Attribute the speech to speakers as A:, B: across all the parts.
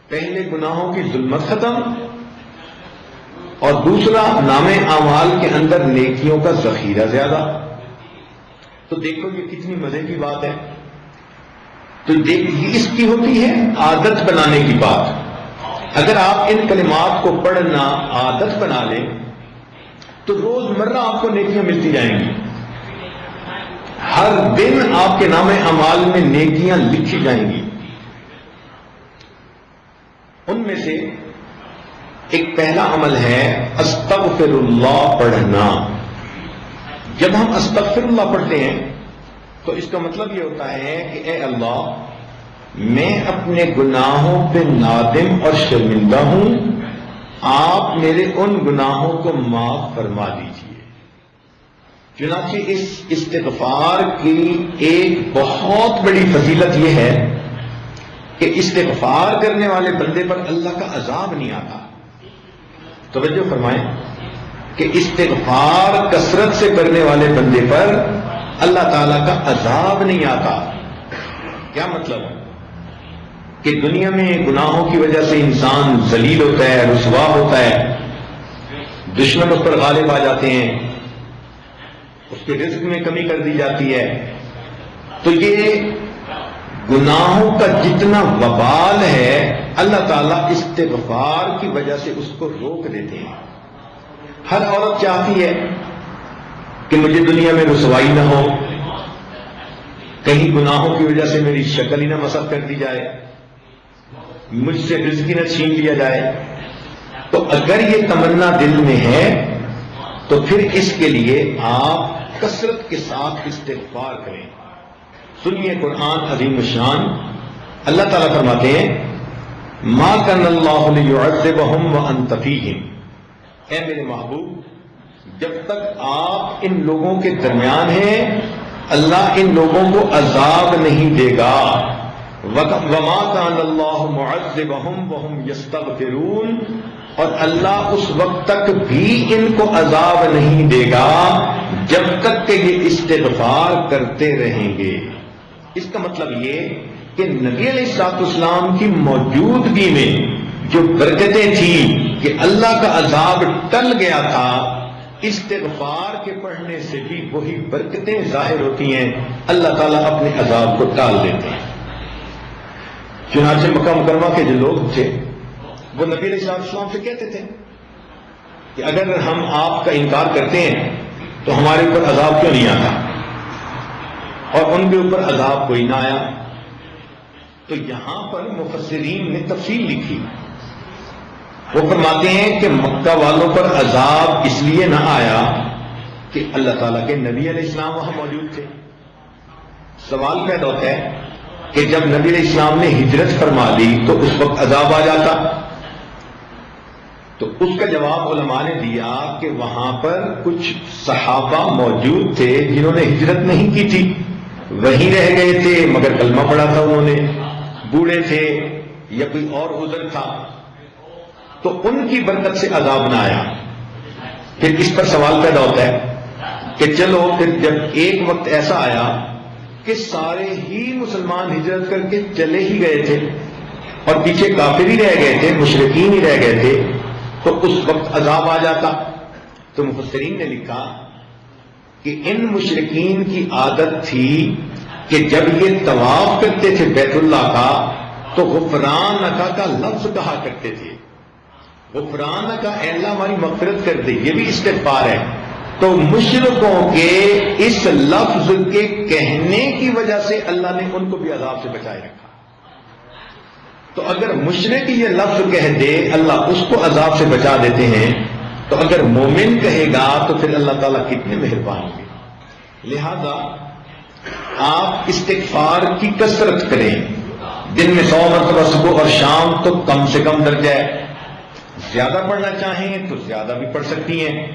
A: پہلے گناہوں کی ظلمت ختم، اور دوسرا نام اعمال کے اندر نیکیوں کا ذخیرہ زیادہ۔ تو دیکھو یہ کتنی مزے کی بات ہے۔ تو اس کی ہوتی ہے عادت بنانے کی بات۔ اگر آپ ان کلمات کو پڑھنا عادت بنا لیں تو روزمرہ آپ کو نیکیاں ملتی جائیں گی، ہر دن آپ کے نام اعمال میں نیکیاں لکھی جائیں گی۔ ان میں سے ایک پہلا عمل ہے استغفر اللہ پڑھنا۔ جب ہم استغفر اللہ پڑھتے ہیں تو اس کا مطلب یہ ہوتا ہے کہ اے اللہ، میں اپنے گناہوں پہ نادم اور شرمندہ ہوں، آپ میرے ان گناہوں کو معاف فرما دیجیے۔ چنانچہ اس استغفار کی ایک بہت بڑی فضیلت یہ ہے کہ استغفار کرنے والے بندے پر اللہ کا عذاب نہیں آتا۔ توجہ فرمائیں کہ استغفار کثرت سے کرنے والے بندے پر اللہ تعالیٰ کا عذاب نہیں آتا۔ کیا مطلب ہے؟ کہ دنیا میں گناہوں کی وجہ سے انسان ذلیل ہوتا ہے، رسوا ہوتا ہے، دشمن اس پر غالب آ جاتے ہیں، اس کے رزق میں کمی کر دی جاتی ہے۔ تو یہ گناہوں کا جتنا وبال ہے اللہ تعالیٰ استغفار کی وجہ سے اس کو روک دیتے ہیں۔ ہر عورت چاہتی ہے کہ مجھے دنیا میں رسوائی نہ ہو، کہیں گناہوں کی وجہ سے میری شکل ہی نہ مسخ کر دی جائے، مجھ سے رزق ہی نہ چھین لیا جائے۔ تو اگر یہ تمنا دل میں ہے تو پھر اس کے لیے آپ کثرت کے ساتھ استغفار کریں۔ سنیے قرآن عظیم الشان، اللہ تعالیٰ فرماتے ہیں ما کان اللہ لیعذبہم وانت فیہم، اے میرے محبوب جب تک آپ ان لوگوں کے درمیان ہیں اللہ ان لوگوں کو عذاب نہیں دے گا۔ وما کان اللہ معذبہم وہم یستغفرون، اور اللہ اس وقت تک بھی ان کو عذاب نہیں دے گا جب تک کہ یہ استغفار کرتے رہیں گے۔ اس کا مطلب یہ کہ نبی علیہ السلام کی موجودگی میں جو برکتیں تھیں کہ اللہ کا عذاب ٹل گیا تھا، استغفار کے پڑھنے سے بھی وہی برکتیں ظاہر ہوتی ہیں، اللہ تعالیٰ اپنے عذاب کو ٹال دیتے ہیں۔ چنانچہ مکہ مکرمہ کے جو لوگ تھے وہ نبی علیہ السلام سے کہتے تھے کہ اگر ہم آپ کا انکار کرتے ہیں تو ہمارے اوپر عذاب کیوں نہیں آتا، اور ان کے اوپر عذاب کوئی نہ آیا۔ تو یہاں پر مفسرین نے تفصیل لکھی، وہ فرماتے ہیں کہ مکہ والوں پر عذاب اس لیے نہ آیا کہ اللہ تعالیٰ کے نبی علیہ السلام وہاں موجود تھے۔ سوال پیدا ہوتا ہے کہ جب نبی علیہ السلام نے ہجرت فرما لی تو اس وقت عذاب آ جاتا؟ تو اس کا جواب علماء نے دیا کہ وہاں پر کچھ صحابہ موجود تھے جنہوں نے ہجرت نہیں کی تھی، وہیں رہ گئے تھے مگر کلمہ پڑھا تھا انہوں نے، بوڑھے تھے یا کوئی اور عذر تھا، تو ان کی برکت سے عذاب نہ آیا۔ پھر اس پر سوال پیدا ہوتا ہے کہ چلو پھر جب ایک وقت ایسا آیا کہ سارے ہی مسلمان ہجرت کر کے چلے ہی گئے تھے اور پیچھے کافر ہی رہ گئے تھے، مشرکین ہی رہ گئے تھے، تو اس وقت عذاب آ جاتا؟ تو مفسرین نے لکھا کہ ان مشرکین کی عادت تھی کہ جب یہ طواف کرتے تھے بیت اللہ کا تو غفرانک کا لفظ کہا کرتے تھے، غفرانک اے اللہ ہماری مغفرت کر دے، یہ بھی استغفار ہے۔ تو مشرکوں کے اس لفظ کے کہنے کی وجہ سے اللہ نے ان کو بھی عذاب سے بچائے رکھا۔ تو اگر مشرک یہ لفظ کہہ دے اللہ اس کو عذاب سے بچا دیتے ہیں، تو اگر مومن کہے گا تو پھر اللہ تعالیٰ کتنے مہربان ہوں گے۔ لہذا آپ استغفار کی کثرت کریں، دن میں 100 مرتبہ صبح اور شام تو کم سے کم درجہ ہے، زیادہ پڑھنا چاہیں تو زیادہ بھی پڑھ سکتی ہیں،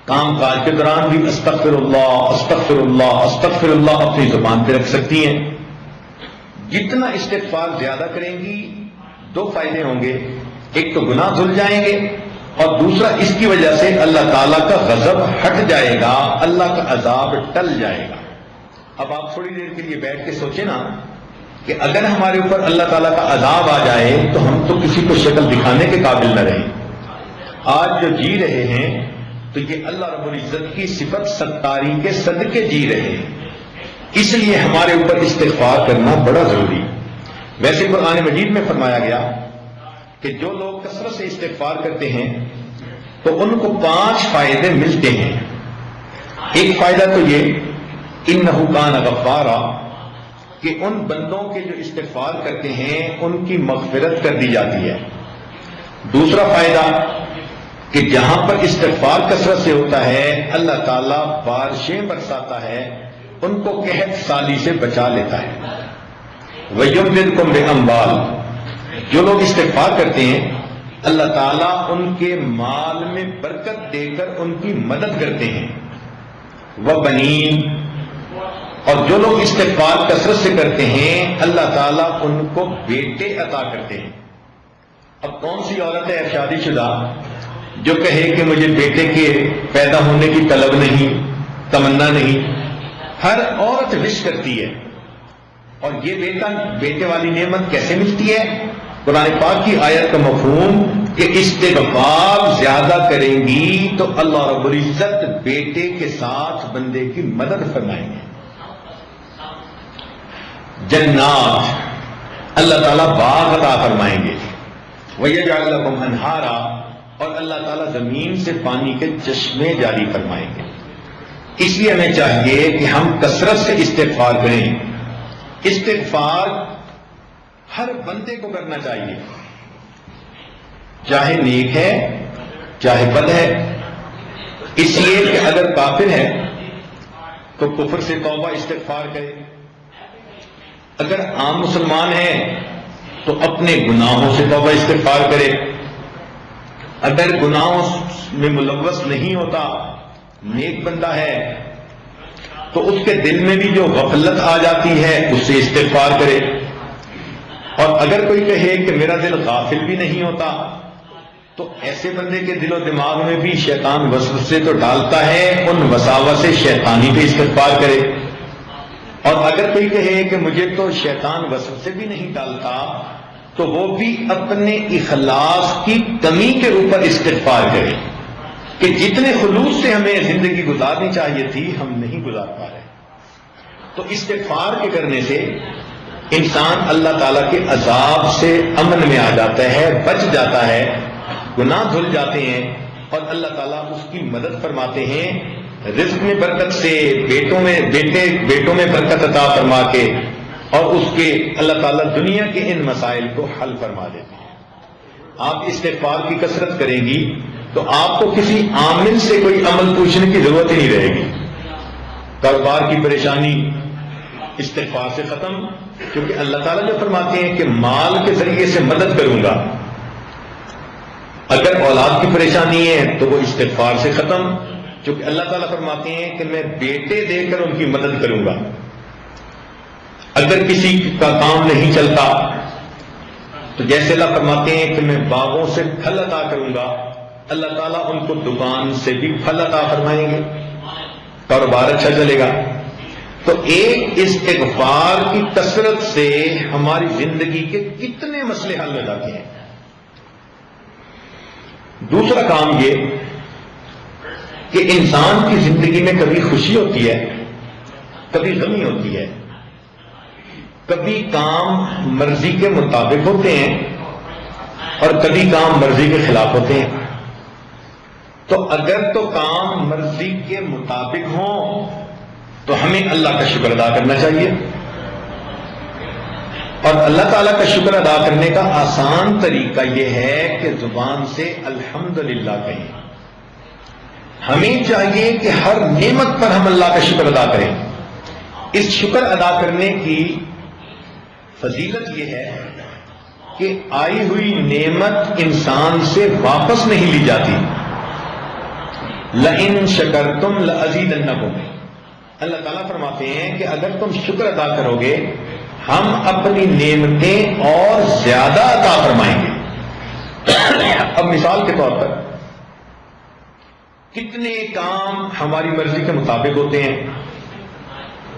A: کام کاج کے دوران بھی استغفر اللہ استغفر اللہ استغفر اللہ اپنی زبان پہ رکھ سکتی ہیں۔ جتنا استغفار زیادہ کریں گی 2 فائدے ہوں گے، ایک تو گناہ دھل جائیں گے، اور دوسرا اس کی وجہ سے اللہ تعالیٰ کا غضب ہٹ جائے گا، اللہ کا عذاب ٹل جائے گا۔ اب آپ تھوڑی دیر کے لیے بیٹھ کے سوچیں نا کہ اگر ہمارے اوپر اللہ تعالیٰ کا عذاب آ جائے تو ہم تو کسی کو شکل دکھانے کے قابل نہ رہیں. آج جو جی رہے ہیں تو یہ اللہ رب العزت کی صفت ستاری کے صدقے جی رہے ہیں. اس لیے ہمارے اوپر استغفار کرنا بڑا ضروری. ویسے قرآن مجید میں فرمایا گیا کہ جو لوگ کثرت سے استغفار کرتے ہیں تو ان کو 5 فائدے ملتے ہیں. ایک فائدہ تو یہ انہ کان غفارا کہ ان بندوں کے جو استغفار کرتے ہیں ان کی مغفرت کر دی جاتی ہے. دوسرا فائدہ کہ جہاں پر استغفار کثرت سے ہوتا ہے اللہ تعالیٰ بارشیں برساتا ہے, ان کو قحط سالی سے بچا لیتا ہے. وَيُمْدِدْكُمْ بِأَمْوَالٍ جو لوگ استغفار کرتے ہیں اللہ تعالیٰ ان کے مال میں برکت دے کر ان کی مدد کرتے ہیں. وَبَنِينَ اور جو لوگ استغفار کثرت سے کرتے ہیں اللہ تعالیٰ ان کو بیٹے عطا کرتے ہیں. اب کون سی عورت ہے شادی شدہ جو کہے کہ مجھے بیٹے کے پیدا ہونے کی طلب نہیں, تمنا نہیں؟ ہر عورت وش کرتی ہے. اور یہ بیٹے والی نعمت کیسے ملتی ہے؟ قرآن پاک کی آیت کا مفہوم کہ استغفار زیادہ کریں گی تو اللہ رب العزت بیٹے کے ساتھ بندے کی مدد فرمائیں گے. جنات اللہ تعالیٰ باغ عطا فرمائیں گے. وَيَجْعَلْ لَكُمْ أَنْهَارًا اور اللہ تعالیٰ زمین سے پانی کے چشمے جاری فرمائیں گے. اس لیے ہمیں چاہیے کہ ہم کثرت سے استغفار کریں. استغفار ہر بندے کو کرنا چاہیے, چاہے نیک ہے چاہے بد ہے. اس لیے کہ اگر کافر ہے تو کفر سے توبہ استغفار کرے, اگر عام مسلمان ہے تو اپنے گناہوں سے توبہ استغفار کرے, اگر گناہوں میں ملوث نہیں ہوتا نیک بندہ ہے تو اس کے دل میں بھی جو غفلت آ جاتی ہے اس سے استغفار کرے. اور اگر کوئی کہے کہ میرا دل غافل بھی نہیں ہوتا تو ایسے بندے کے دل و دماغ میں بھی شیطان وسوسے تو ڈالتا ہے, ان وساوس شیطانی پہ استغفار کرے. اور اگر کوئی کہے کہ مجھے تو شیطان وسوسے بھی نہیں ڈالتا تو وہ بھی اپنے اخلاص کی کمی کے اوپر استغفار کرے کہ جتنے خلوص سے ہمیں زندگی گزارنی چاہیے تھی ہم نہیں گزار پا رہے. تو استغفار کے کرنے سے انسان اللہ تعالیٰ کے عذاب سے امن میں آ جاتا ہے, بچ جاتا ہے, گناہ دھل جاتے ہیں اور اللہ تعالیٰ اس کی مدد فرماتے ہیں. رزق میں برکت سے, بیٹوں میں برکت عطا فرما کے اور اس کے اللہ تعالیٰ دنیا کے ان مسائل کو حل فرما دیتے ہیں. آپ استغفار کی کثرت کریں گی تو آپ کو کسی عامل سے کوئی عمل پوچھنے کی ضرورت ہی نہیں رہے گی. کاروبار کی پریشانی استغفار سے ختم, کیونکہ اللہ تعالیٰ جو فرماتے ہیں کہ مال کے ذریعے سے مدد کروں گا. اگر اولاد کی پریشانی ہے تو وہ استغفار سے ختم, کیونکہ اللہ تعالیٰ فرماتے ہیں کہ میں بیٹے دے کر ان کی مدد کروں گا. اگر کسی کا کام نہیں چلتا تو جیسے اللہ فرماتے ہیں کہ میں باغوں سے پھل عطا کروں گا, اللہ تعالیٰ ان کو دکان سے بھی پھل عطا فرمائیں گے, کاروبار اچھا چلے گا. تو ایک استغفار کی کثرت سے ہماری زندگی کے کتنے مسئلے حل ہو جاتے ہیں. دوسرا کام یہ کہ انسان کی زندگی میں کبھی خوشی ہوتی ہے, کبھی غمی ہوتی ہے, کبھی کام مرضی کے مطابق ہوتے ہیں اور کبھی کام مرضی کے خلاف ہوتے ہیں. تو اگر تو کام مرضی کے مطابق ہوں تو ہمیں اللہ کا شکر ادا کرنا چاہیے. اور اللہ تعالیٰ کا شکر ادا کرنے کا آسان طریقہ یہ ہے کہ زبان سے الحمدللہ کہیں. ہمیں چاہیے کہ ہر نعمت پر ہم اللہ کا شکر ادا کریں. اس شکر ادا کرنے کی فضیلت یہ ہے کہ آئی ہوئی نعمت انسان سے واپس نہیں لی جاتی. لَإِن شَكَرْتُمْ لَأَزِيدَنَّكُمْ اللہ تعالیٰ فرماتے ہیں کہ اگر تم شکر ادا کرو گے ہم اپنی نعمتیں اور زیادہ عطا فرمائیں گے. اب مثال کے طور پر کتنے کام ہماری مرضی کے مطابق ہوتے ہیں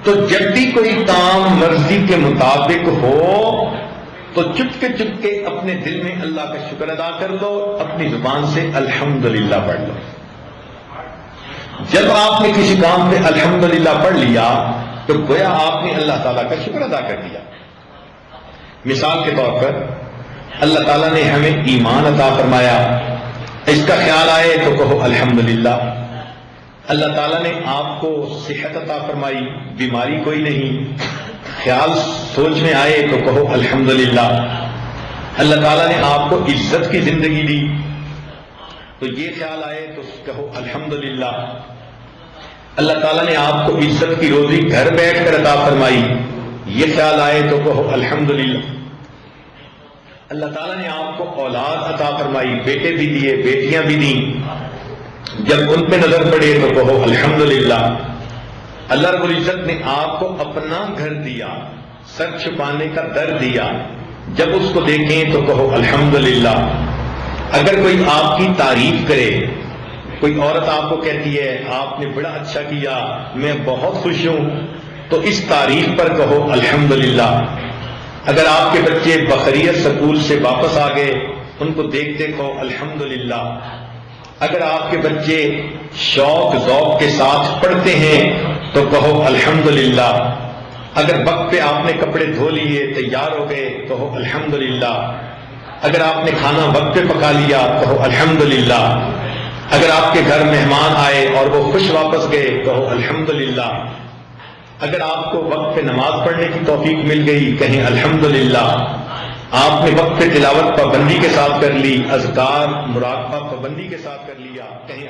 A: تو جب بھی کوئی کام مرضی کے مطابق ہو تو چپکے چپکے اپنے دل میں اللہ کا شکر ادا کر دو، اپنی زبان سے الحمدللہ پڑھ لو۔ جب آپ نے کسی کام پہ الحمدللہ پڑھ لیا تو گویا آپ نے اللہ تعالیٰ کا شکر ادا کر دیا۔ مثال کے طور پر اللہ تعالیٰ نے ہمیں ایمان عطا فرمایا، اس کا خیال آئے تو کہو الحمدللہ۔ اللہ تعالیٰ نے آپ کو صحت عطا فرمائی، بیماری کوئی نہیں، خیال سوچ میں آئے تو کہو الحمدللہ۔ اللہ تعالیٰ نے آپ کو عزت کی زندگی دی تو یہ خیال آئے تو کہو الحمدللہ۔ اللہ تعالیٰ نے آپ کو عزت کی روزی گھر بیٹھ کر عطا فرمائی، یہ خیال آئے تو کہو الحمدللہ۔ اللہ تعالیٰ نے آپ کو اولاد عطا فرمائی، بیٹے بھی دیے، بیٹیاں بھی دیں، جب ان پہ نظر پڑے تو کہو الحمدللہ۔ اللہ رب العزت نے آپ کو اپنا گھر دیا، سر چھپانے کا در دیا، جب اس کو دیکھیں تو کہو الحمدللہ۔ اگر کوئی آپ کی تعریف کرے، کوئی عورت آپ کو کہتی ہے آپ نے بڑا اچھا کیا، میں بہت خوش ہوں، تو اس تعریف پر کہو الحمدللہ۔ اگر آپ کے بچے بخیریت سکول سے واپس آ گئے، ان کو دیکھتے کہو الحمدللہ۔ اگر آپ کے بچے شوق ذوق کے ساتھ پڑھتے ہیں تو کہو الحمدللہ۔ اگر وقت پہ آپ نے کپڑے دھو لیے، تیار ہو گئے، کہو الحمدللہ۔ اگر آپ نے کھانا وقت پہ پکا لیا کہو الحمدللہ۔ اگر آپ کے گھر مہمان آئے اور وہ خوش واپس گئے کہو الحمدللہ۔ اگر آپ کو وقت پہ نماز پڑھنے کی توفیق مل گئی کہیں الحمدللہ۔ آپ نے وقت پہ تلاوت پابندی کے ساتھ کر لی، اذکار مراقبہ پابندی کے ساتھ کر لیا کہیں